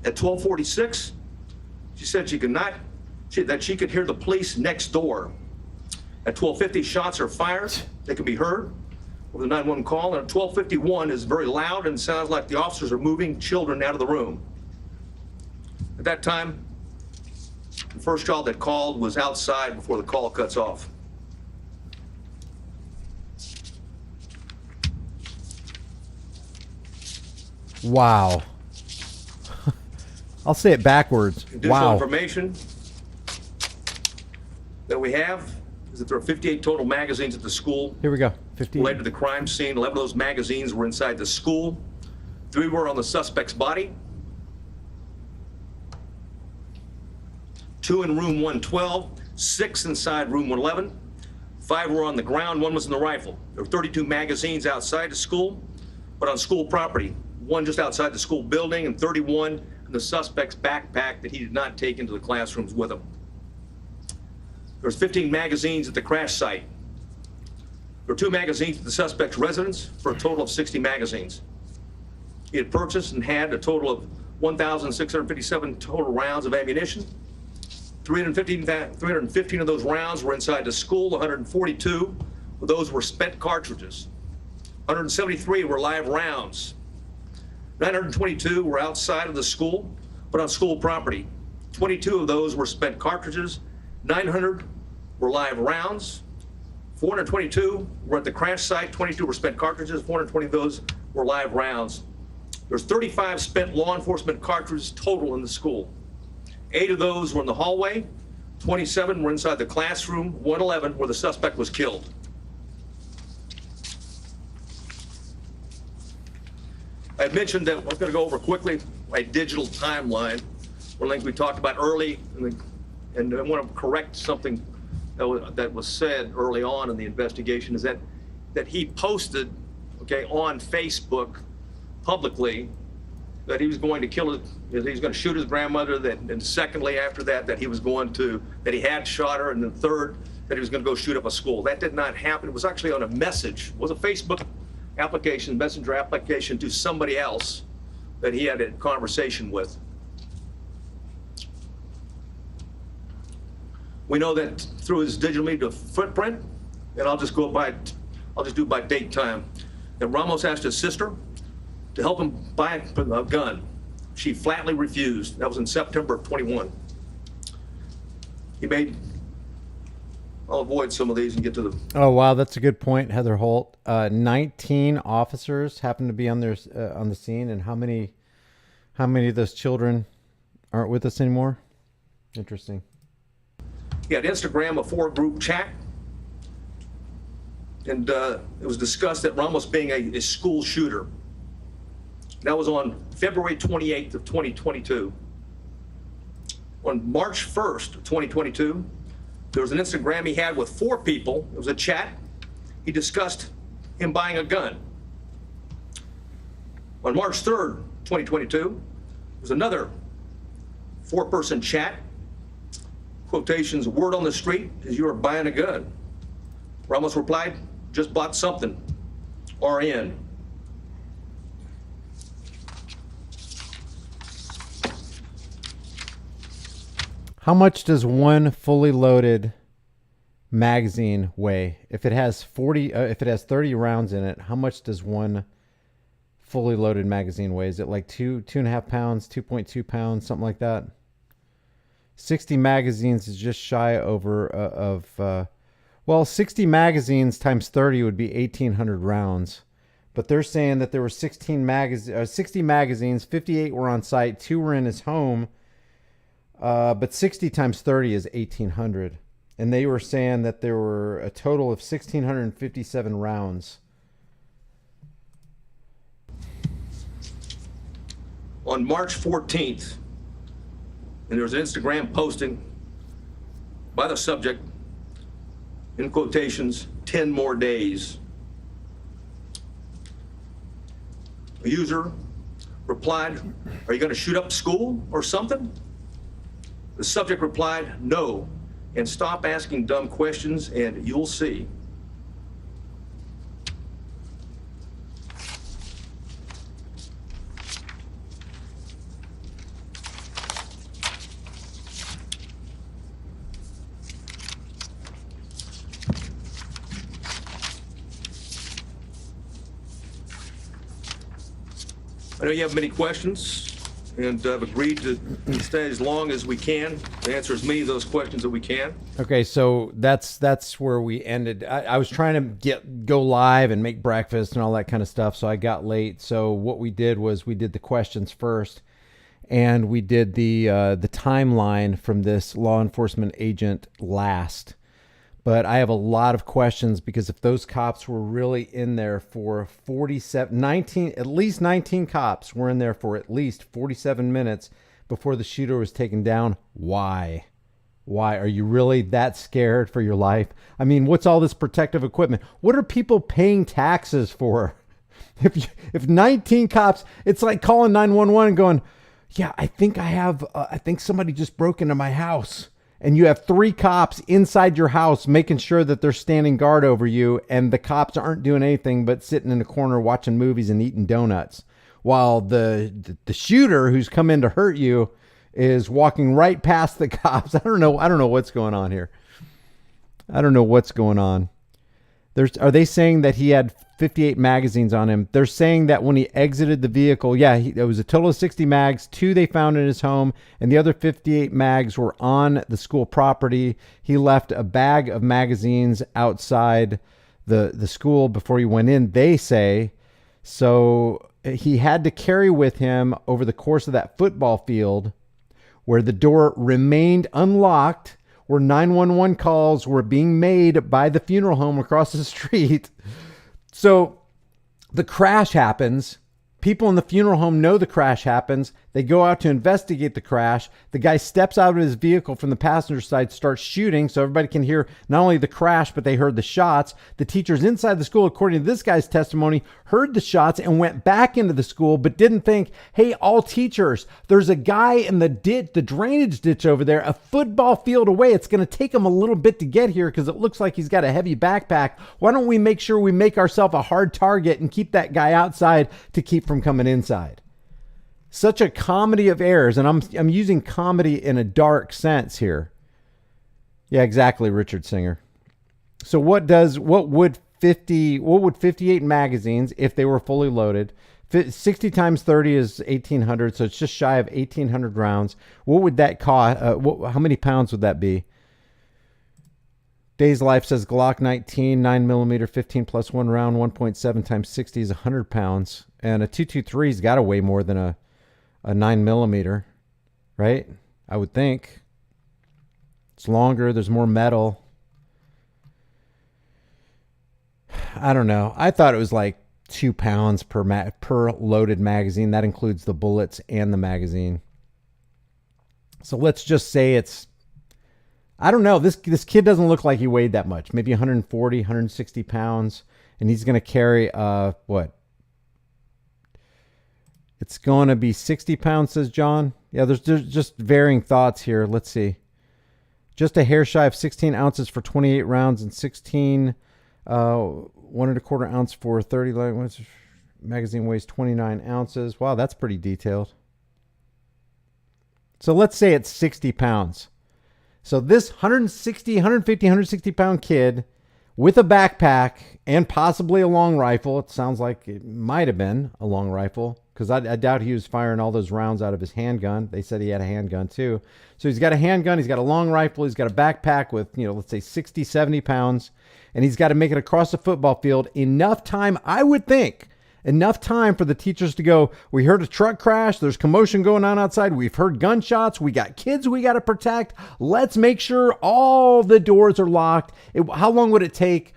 At 12:46, she said that she could hear the police next door. At 12:50, shots are fired. They can be heard over the 911 call. And at 12:51 is very loud and sounds like the officers are moving children out of the room. At that time, the first child that called was outside before the call cuts off. Wow. I'll say it backwards. Additional Wow. information that we have is that there are 58 total magazines at the school Here we go. 50. related to the crime scene. 11 of those magazines were inside the school. 3 were on the suspect's body. 2 in room 112, 6 inside room 111. 5 were on the ground, 1 was in the rifle. There were 32 magazines outside the school, but on school property. 1 just outside the school building and 31 in the suspect's backpack that he did not take into the classrooms with him. There was 15 magazines at the crash site. There were 2 magazines at the suspect's residence for a total of 60 magazines. He had purchased and had a total of 1,657 total rounds of ammunition. 315 of those rounds were inside the school. 142 of those were spent cartridges. 173 were live rounds. 922 were outside of the school, but on school property. 22 of those were spent cartridges. 900 were live rounds. 422 were at the crash site. 22 were spent cartridges. 420 of those were live rounds. There's 35 spent law enforcement cartridges total in the school. 8 of those were in the hallway. 27 were inside the classroom. 111 where the suspect was killed. I mentioned that I was going to go over quickly a digital timeline. One of the things we talked about early, and I want to correct something that was said early on in the investigation, is that he posted, on Facebook publicly that he was going to kill that he was going to shoot his grandmother. And secondly, after that he was that he had shot her, and then third that he was going to go shoot up a school. That did not happen. It was actually on a message. It was a Facebook messenger application to somebody else that he had a conversation with. We know that through his digital media footprint, and I'll just do it by date time, that Ramos asked his sister to help him buy a gun. She flatly refused. That was in September of 21. I'll avoid some of these and get to the... Oh, wow, that's a good point, Heather Holt. 19 officers happen to be on the scene, and how many of those children aren't with us anymore? Interesting. He had Instagram, a 4-group chat, and it was discussed that Ramos being a school shooter. That was on February 28th of 2022. On March 1st of 2022, there was an Instagram he had with 4 people. It was a chat. He discussed him buying a gun. On March 3rd, 2022, there was another 4-person chat. Quotations, word on the street is you are buying a gun. Ramos replied, just bought something. RN. How much does one fully loaded magazine weigh? If it has 30 rounds in it, how much does one fully loaded magazine weigh? Is it like 2.5 pounds, 2.2 pounds, something like that? 60 magazines is just shy of Well, 60 magazines times 30 would be 1,800 rounds. But they're saying that there were 60 magazines, 58 were on site, 2 were in his home. But 60 times 30 is 1,800. And they were saying that there were a total of 1,657 rounds. On March 14th, and there was an Instagram posting by the subject, in quotations, 10 more days. A user replied, "Are you going to shoot up school or something?" The subject replied, "No, and stop asking dumb questions and you'll see." I know you have many questions, and I've agreed to stay as long as we can to answer as many of those questions that we can. Okay, so that's where we ended. I was trying to go live and make breakfast and all that kind of stuff, so I got late. So what we did was we did the questions first, and we did the timeline from this law enforcement agent last. But I have a lot of questions because if those cops were really in there for 19, at least 19 cops were in there for at least 47 minutes before the shooter was taken down. Why? Why? Are you really that scared for your life? I mean, what's all this protective equipment? What are people paying taxes for? If 19 cops, it's like calling 911 and going, "Yeah, I think somebody just broke into my house." And you have 3 cops inside your house making sure that they're standing guard over you, and the cops aren't doing anything but sitting in a corner watching movies and eating donuts, while the shooter who's come in to hurt you is walking right past the cops. I don't know what's going on here. I don't know what's going on. Are they saying that he had 58 magazines on him? They're saying that when he exited the vehicle, it was a total of 60 mags. 2 they found in his home, and the other 58 mags were on the school property. He left a bag of magazines outside the school before he went in, they say. So he had to carry with him over the course of that football field, where the door remained unlocked, where 911 calls were being made by the funeral home across the street. So the crash happens. People in the funeral home know the crash happens. They go out to investigate the crash. The guy steps out of his vehicle from the passenger side, starts shooting, so everybody can hear not only the crash, but they heard the shots. The teachers inside the school, according to this guy's testimony, heard the shots and went back into the school, but didn't think, hey, all teachers, there's a guy in the drainage ditch over there, a football field away. It's going to take him a little bit to get here because it looks like he's got a heavy backpack. Why don't we make sure we make ourselves a hard target and keep that guy outside to keep from coming inside? Such a comedy of errors, and I'm using comedy in a dark sense here. Yeah, exactly, Richard Singer. So what would 58 magazines, if they were fully loaded, 60 times 30 is 1,800, so it's just shy of 1,800 rounds. What would that cost? How many pounds would that be? Days Life says Glock 19, 9mm, 15 plus 1 round, 1.7 times 60 is 100 pounds. And a 223's got to weigh more than a 9mm, right? I would think. It's longer. There's more metal. I don't know. I thought it was like 2 pounds per loaded magazine. That includes the bullets and the magazine. So let's just say it's, I don't know. This kid doesn't look like he weighed that much. Maybe 140, 160 pounds. And he's going to carry, what? It's going to be 60 pounds, says John. Yeah, there's just varying thoughts here. Let's see. Just a hair shy of 16 ounces for 28 rounds and 16, 1.25 ounce for 30. Magazine weighs 29 ounces. Wow, that's pretty detailed. So let's say it's 60 pounds. So this 150, 160 pound kid with a backpack and possibly a long rifle. It sounds like it might have been a long rifle. because I doubt he was firing all those rounds out of his handgun. They said he had a handgun too. So he's got a handgun, he's got a long rifle, he's got a backpack with, let's say 60, 70 pounds, and he's got to make it across the football field. Enough time, I would think, enough time for the teachers to go, we heard a truck crash, there's commotion going on outside, we've heard gunshots, we got kids we got to protect, let's make sure all the doors are locked. How long would it take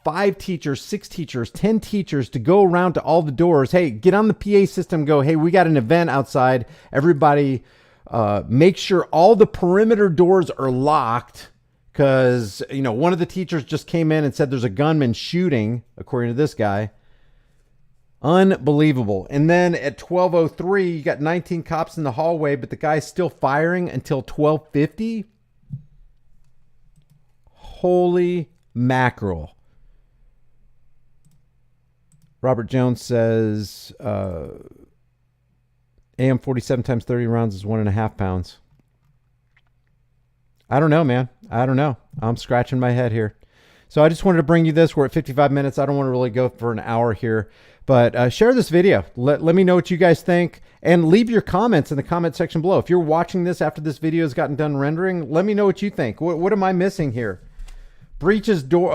5 teachers, 6 teachers, 10 teachers to go around to all the doors? Hey, get on the PA system, go, hey, we got an event outside. Everybody make sure all the perimeter doors are locked because, one of the teachers just came in and said there's a gunman shooting, according to this guy. Unbelievable. And then at 12:03, you got 19 cops in the hallway, but the guy's still firing until 12:50. Holy mackerel. Robert Jones says AM-47 times 30 rounds is 1.5 pounds. I don't know, man. I don't know. I'm scratching my head here. So I just wanted to bring you this. We're at 55 minutes. I don't want to really go for an hour here. But share this video. Let me know what you guys think. And leave your comments in the comment section below. If you're watching this after this video has gotten done rendering, let me know what you think. What am I missing here? Breaches door.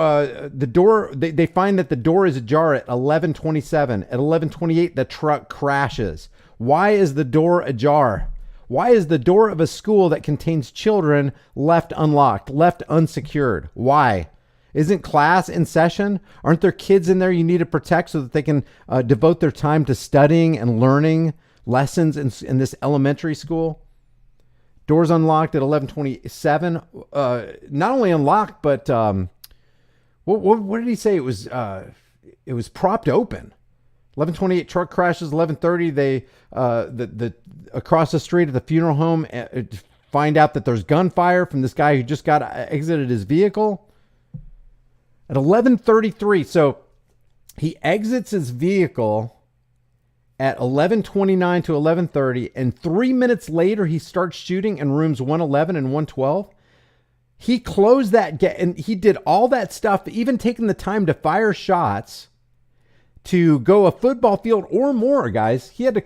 The door. They find that the door is ajar at 11:27. At 11:28, the truck crashes. Why is the door ajar? Why is the door of a school that contains children left unlocked, left unsecured? Why? Isn't class in session? Aren't there kids in there you need to protect so that they can devote their time to studying and learning lessons in this elementary school? Doors unlocked at 11:27. Not only unlocked, but what did he say? It was propped open. 11:28 truck crashes. 11:30 they the across the street at the funeral home find out that there's gunfire from this guy who just got exited his vehicle. At 11:33, so he exits his vehicle at 11:29 to 11:30, and 3 minutes later, he starts shooting in rooms 111 and 112. He closed that gate, and he did all that stuff, even taking the time to fire shots to go a football field or more, guys. He had to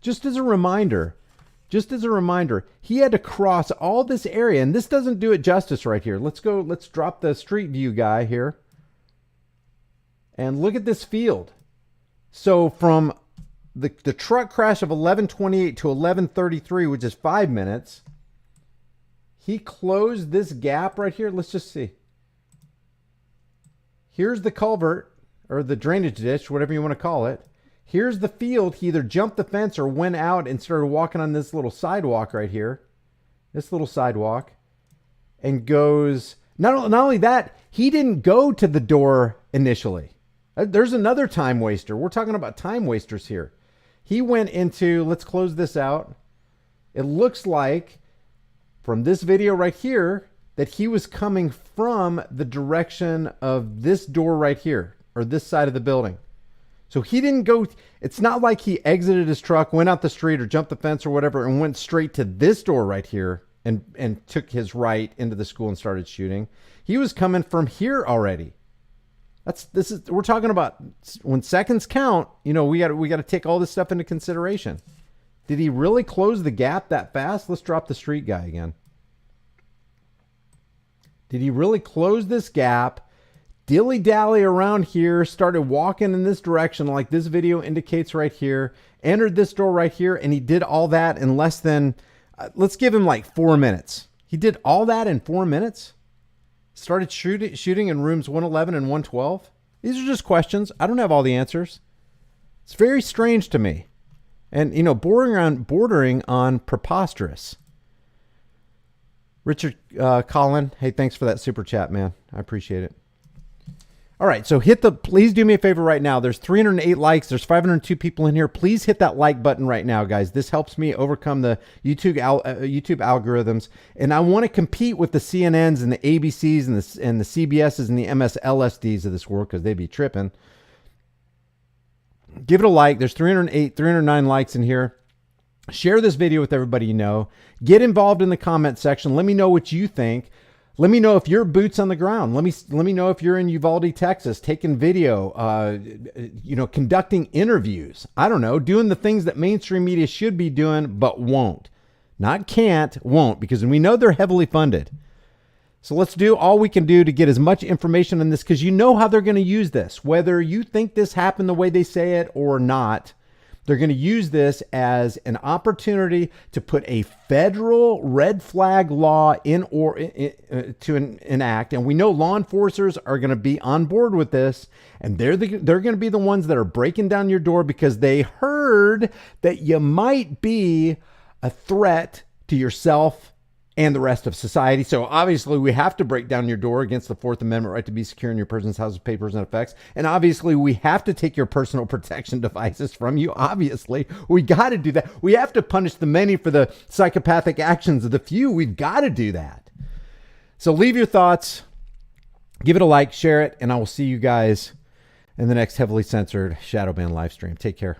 just as a reminder, he had to cross all this area, and this doesn't do it justice right here. Let's drop the street view guy here. And look at this field. So from the truck crash of 11:28 to 11:33, which is 5 minutes, he closed this gap right here. Let's just see. Here's the culvert, or the drainage ditch, whatever you want to call it. Here's the field. He either jumped the fence or went out and started walking on this little sidewalk right here. This little sidewalk. And goes... Not only that, he didn't go to the door initially. There's another time waster. We're talking about time wasters here. He went into... Let's close this out. It looks like, from this video right here, that he was coming from the direction of this door right here, or this side of the building. So he didn't go, it's not like he exited his truck, went out the street or jumped the fence or whatever and went straight to this door right here and took his right into the school and started shooting. He was coming from here already. We're talking about when seconds count, we got to take all this stuff into consideration. Did he really close the gap that fast? Let's drop the street guy again. Did he really close this gap? Dilly-dally around here, started walking in this direction like this video indicates right here, entered this door right here, and he did all that in less than, let's give him like 4 minutes. He did all that in 4 minutes? Started shooting in rooms 111 and 112? These are just questions. I don't have all the answers. It's very strange to me. And, bordering on preposterous. Richard Collin, hey, thanks for that super chat, man. I appreciate it. All right, so please do me a favor right now. There's 308 likes. There's 502 people in here. Please hit that like button right now, guys. This helps me overcome the YouTube algorithms. And I want to compete with the CNNs and the ABCs and the CBSs and the MSLSDs of this world because they'd be tripping. Give it a like. There's 309 likes in here. Share this video with everybody you know. Get involved in the comment section. Let me know what you think. Let me know if you're boots on the ground. Let me know if you're in Uvalde, Texas, taking video, conducting interviews. I don't know, doing the things that mainstream media should be doing, but won't. Not can't, won't, because we know they're heavily funded. So let's do all we can do to get as much information on this, because you know how they're going to use this. Whether you think this happened the way they say it or not, they're going to use this as an opportunity to put a federal red flag law to enact. And we know law enforcers are going to be on board with this. And they're going to be the ones that are breaking down your door because they heard that you might be a threat to yourself and the rest of society. So obviously we have to break down your door against the Fourth Amendment right to be secure in your person's house, papers, and effects. And obviously we have to take your personal protection devices from you. Obviously we got to do that. We have to punish the many for the psychopathic actions of the few. We've got to do that. So leave your thoughts, give it a like, share it, and I will see you guys in the next heavily censored Shadow Ban live stream. Take care.